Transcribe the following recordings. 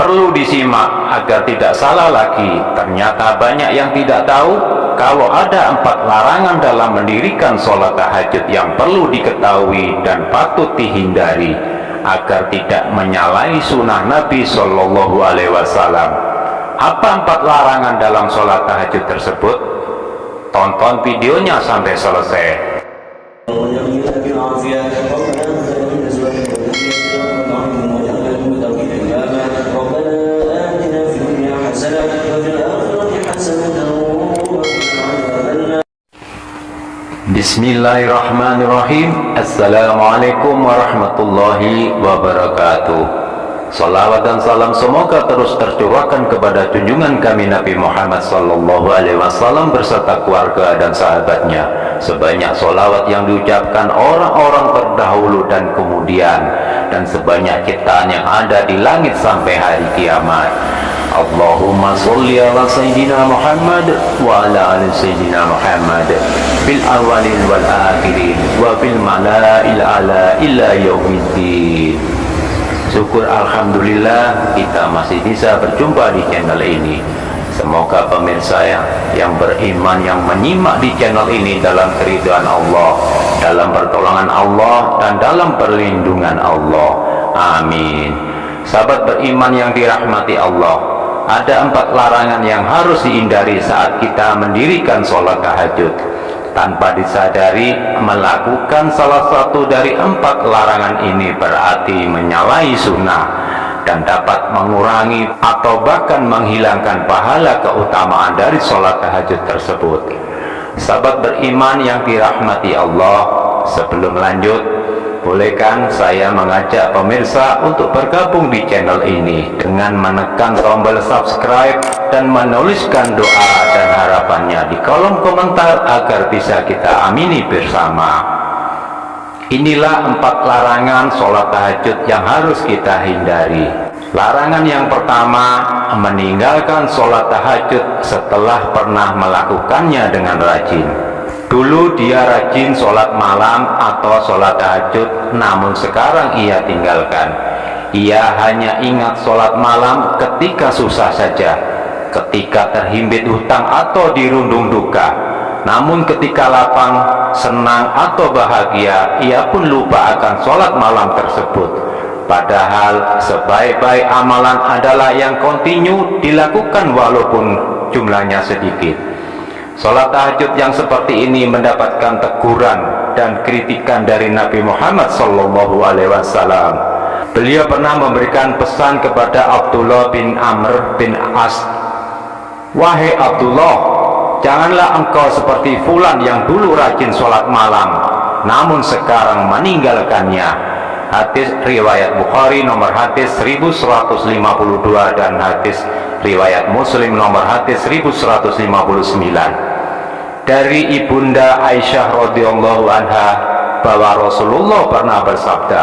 Perlu disimak agar tidak salah lagi. Ternyata banyak yang tidak tahu kalau ada 4 larangan dalam mendirikan sholat tahajud yang perlu diketahui dan patut dihindari agar tidak menyalahi sunnah Nabi Shallallahu Alaihi Wasallam. Apa 4 larangan dalam sholat tahajud tersebut? Tonton videonya sampai selesai. Bismillahirrahmanirrahim. Assalamualaikum warahmatullahi wabarakatuh. Salawat dan salam semoga terus tercurahkan kepada junjungan kami Nabi Muhammad Sallallahu Alaihi Wasallam beserta keluarga dan sahabatnya, sebanyak salawat yang diucapkan orang-orang terdahulu dan kemudian, dan sebanyak ciptaan yang ada di langit sampai hari kiamat. Allahumma sholli ala Sayyidina Muhammad wa ala ali Sayyidina Muhammad fil awalin wal akhirin wa fil mala'il ala illa yaumiddin. Syukur alhamdulillah kita masih bisa berjumpa di channel ini. Semoga pemirsa yang beriman yang menyimak di channel ini dalam keridhaan Allah, dalam pertolongan Allah, dan dalam perlindungan Allah. Amin. Sahabat beriman yang dirahmati Allah, ada 4 larangan yang harus dihindari saat kita mendirikan sholat tahajud. Tanpa disadari, melakukan salah satu dari 4 larangan ini berarti menyalahi sunnah dan dapat mengurangi atau bahkan menghilangkan pahala keutamaan dari sholat tahajud tersebut. Sahabat beriman yang dirahmati Allah, sebelum lanjut, bolehkan saya mengajak pemirsa untuk bergabung di channel ini dengan menekan tombol subscribe dan menuliskan doa dan harapannya di kolom komentar agar bisa kita amini bersama. Inilah 4 larangan sholat tahajud yang harus kita hindari. Larangan yang pertama, meninggalkan sholat tahajud setelah pernah melakukannya dengan rajin. Dulu dia rajin sholat malam atau sholat tahajud, namun sekarang ia tinggalkan. Ia hanya ingat sholat malam ketika susah saja, ketika terhimpit hutang atau dirundung duka. Namun ketika lapang, senang atau bahagia, ia pun lupa akan sholat malam tersebut. Padahal sebaik-baik amalan adalah yang kontinu dilakukan walaupun jumlahnya sedikit. Sholat tahajud yang seperti ini mendapatkan teguran dan kritikan dari Nabi Muhammad Sallallahu Alaihi Wasallam. Beliau pernah memberikan pesan kepada Abdullah bin Amr bin As, "Wahai Abdullah, janganlah engkau seperti fulan yang dulu rajin sholat malam, namun sekarang meninggalkannya." Hadis riwayat Bukhari nomor hadis 1152 dan hadis riwayat Muslim nomor hadis 1159. Dari ibunda Aisyah radhiyallahu anha bahwa Rasulullah pernah bersabda,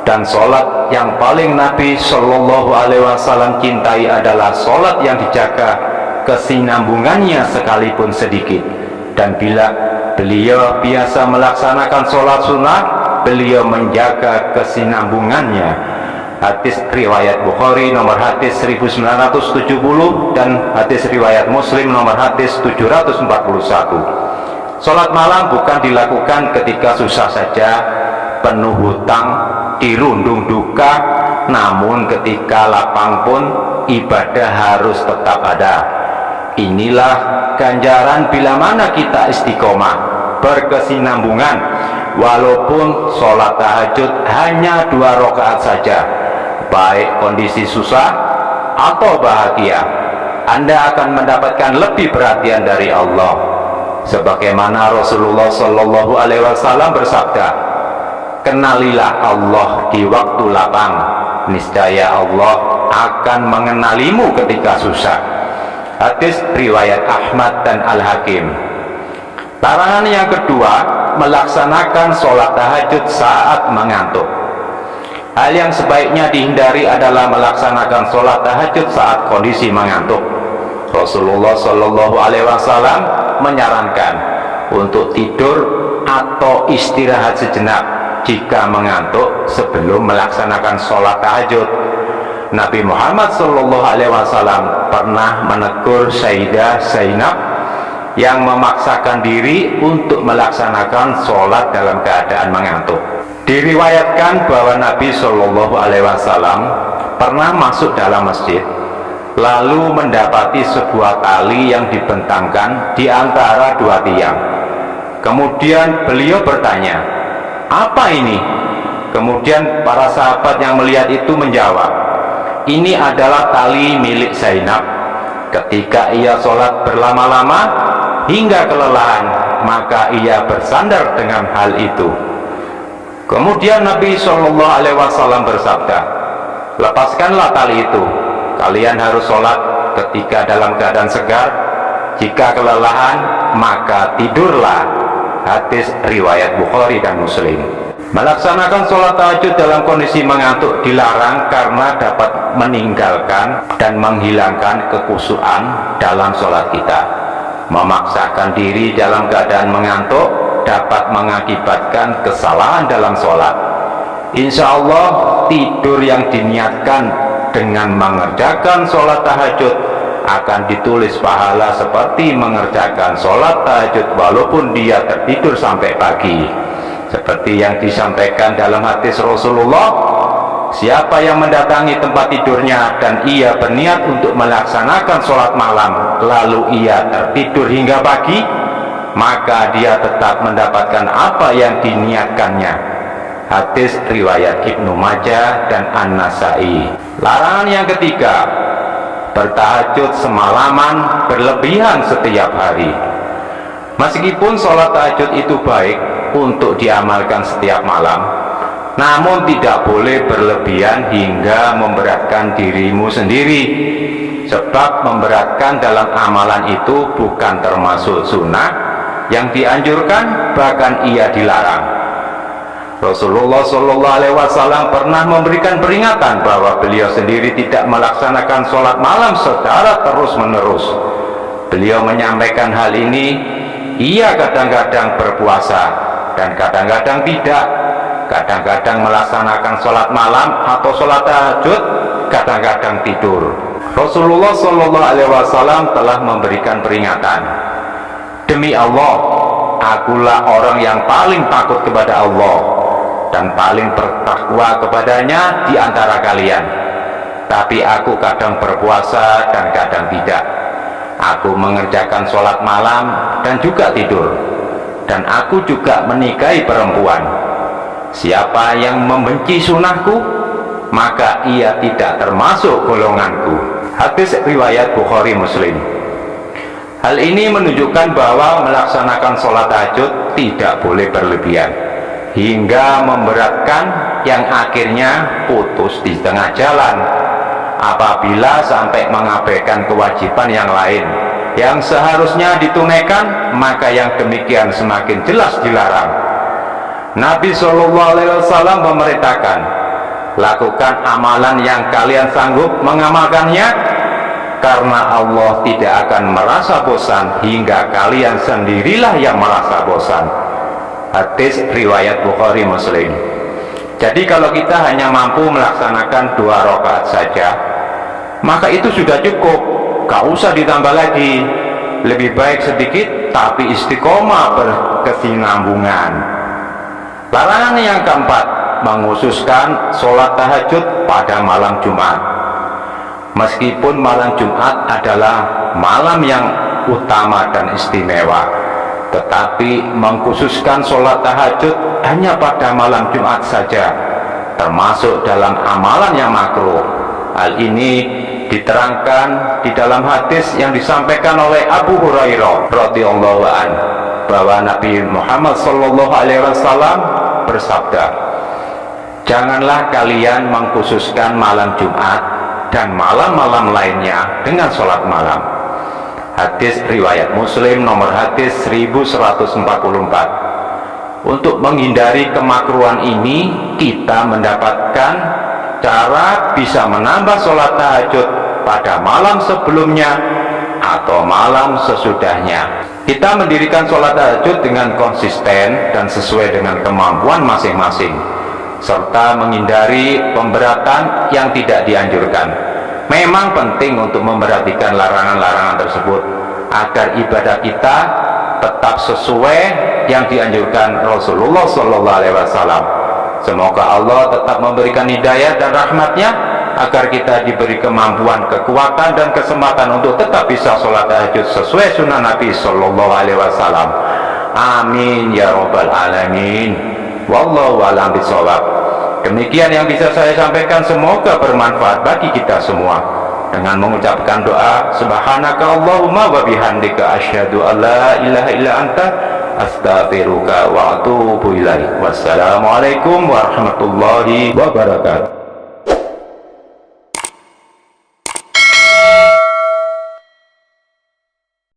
dan sholat yang paling Nabi Shallallahu Alaihi Wasallam cintai adalah sholat yang dijaga kesinambungannya sekalipun sedikit. Dan bila beliau biasa melaksanakan sholat sunnah, beliau menjaga kesinambungannya. Hadis riwayat Bukhari nomor hadis 1970 dan hadis riwayat Muslim nomor hadis 741. Sholat malam bukan dilakukan ketika susah saja, penuh hutang, dirundung duka, namun ketika lapang pun ibadah harus tetap ada. Inilah ganjaran bila mana kita istiqomah, berkesinambungan, walaupun sholat tahajud hanya 2 rakaat saja. Baik kondisi susah atau bahagia, Anda akan mendapatkan lebih perhatian dari Allah. Sebagaimana Rasulullah Shallallahu Alaihi Wasallam bersabda, "Kenalilah Allah di waktu lapang, niscaya Allah akan mengenalimu ketika susah." Hadis riwayat Ahmad dan Al-Hakim. Larangan yang kedua, melaksanakan sholat tahajud saat mengantuk. Hal yang sebaiknya dihindari adalah melaksanakan sholat tahajud saat kondisi mengantuk. Rasulullah Shallallahu Alaihi Wasallam menyarankan untuk tidur atau istirahat sejenak jika mengantuk sebelum melaksanakan sholat tahajud. Nabi Muhammad SAW pernah menegur Sayyidah Zainab yang memaksakan diri untuk melaksanakan sholat dalam keadaan mengantuk. Diriwayatkan bahwa Nabi SAW pernah masuk dalam masjid, lalu mendapati sebuah tali yang dibentangkan di antara dua tiang. Kemudian beliau bertanya, "Apa ini?" Kemudian para sahabat yang melihat itu menjawab, "Ini adalah tali milik Zainab. Ketika ia sholat berlama-lama hingga kelelahan, maka ia bersandar dengan hal itu." Kemudian Nabi SAW bersabda, "Lepaskanlah tali itu. Kalian harus sholat ketika dalam keadaan segar. Jika kelelahan, maka tidurlah." Hadis riwayat Bukhari dan Muslim. Melaksanakan sholat tahajud dalam kondisi mengantuk dilarang karena dapat meninggalkan dan menghilangkan kekhusyuan dalam sholat kita. Memaksakan diri dalam keadaan mengantuk dapat mengakibatkan kesalahan dalam sholat. Insya Allah tidur yang diniatkan dengan mengerjakan sholat tahajud akan ditulis pahala seperti mengerjakan sholat tahajud walaupun dia tertidur sampai pagi. Seperti yang disampaikan dalam hadis Rasulullah, siapa yang mendatangi tempat tidurnya dan ia berniat untuk melaksanakan sholat malam lalu ia tertidur hingga pagi, maka dia tetap mendapatkan apa yang diniatkannya. Hadis riwayat Ibnu Majah dan An-Nasai. Larangan yang ketiga, bertahajud semalaman berlebihan setiap hari. Meskipun sholat tahajud itu baik untuk diamalkan setiap malam, namun tidak boleh berlebihan hingga memberatkan dirimu sendiri, sebab memberatkan dalam amalan itu bukan termasuk sunnah yang dianjurkan, bahkan ia dilarang. Rasulullah SAW pernah memberikan peringatan bahwa beliau sendiri tidak melaksanakan sholat malam secara terus-menerus. Beliau menyampaikan hal ini, ia kadang-kadang berpuasa dan kadang-kadang tidak, kadang-kadang melaksanakan sholat malam atau sholat tahajud, kadang-kadang tidur. Rasulullah SAW telah memberikan peringatan, "Demi Allah, akulah orang yang paling takut kepada Allah dan paling bertakwa kepadanya di antara kalian. Tapi aku kadang berpuasa dan kadang tidak. Aku mengerjakan sholat malam dan juga tidur. Dan aku juga menikahi perempuan. Siapa yang membenci sunnahku, maka ia tidak termasuk golonganku." Hadis riwayat Bukhari Muslim. Hal ini menunjukkan bahwa melaksanakan sholat tahajud tidak boleh berlebihan hingga memberatkan yang akhirnya putus di tengah jalan apabila sampai mengabaikan kewajiban yang lain yang seharusnya ditunaikan, maka yang demikian semakin jelas dilarang. Nabi SAW memerintahkan, "Lakukan amalan yang kalian sanggup mengamalkannya, karena Allah tidak akan merasa bosan hingga kalian sendirilah yang merasa bosan." Hadis riwayat Bukhari Muslim. Jadi kalau kita hanya mampu melaksanakan 2 rakaat saja, maka itu sudah cukup, gak usah ditambah lagi. Lebih baik sedikit tapi istiqomah berkesinambungan. Larangan yang keempat, mengkhususkan sholat tahajud pada malam Jumat. Meskipun malam Jumat adalah malam yang utama dan istimewa, tetapi mengkhususkan sholat tahajud hanya pada malam Jumat saja termasuk dalam amalan yang makruh. Hal ini diterangkan di dalam hadis yang disampaikan oleh Abu Hurairah radhiyallahu an, bahwa Nabi Muhammad SAW bersabda, "Janganlah kalian mengkhususkan malam Jumat dan malam-malam lainnya dengan sholat malam." Hadis riwayat Muslim nomor hadis 1144. Untuk menghindari kemakruhan ini, kita mendapatkan cara bisa menambah sholat tahajud pada malam sebelumnya atau malam sesudahnya. Kita mendirikan sholat tahajud dengan konsisten dan sesuai dengan kemampuan masing-masing. serta menghindari pemberatan yang tidak dianjurkan. Memang penting untuk memperhatikan larangan-larangan tersebut agar ibadah kita tetap sesuai yang dianjurkan Rasulullah SAW. Semoga Allah tetap memberikan hidayah dan rahmatnya agar kita diberi kemampuan, kekuatan dan kesempatan untuk tetap bisa sholat tahajud sesuai sunnah Nabi SAW. Amin ya rabbal alamin. Wallahu a'lam bishawab. Demikian yang bisa saya sampaikan, semoga bermanfaat bagi kita semua. Dengan mengucapkan doa, subhanaka Allahumma wa bihamdika asyhadu an la ilaha illa anta astaghfiruka wa atubu ilaik. Wassalamualaikum warahmatullahi wabarakatuh.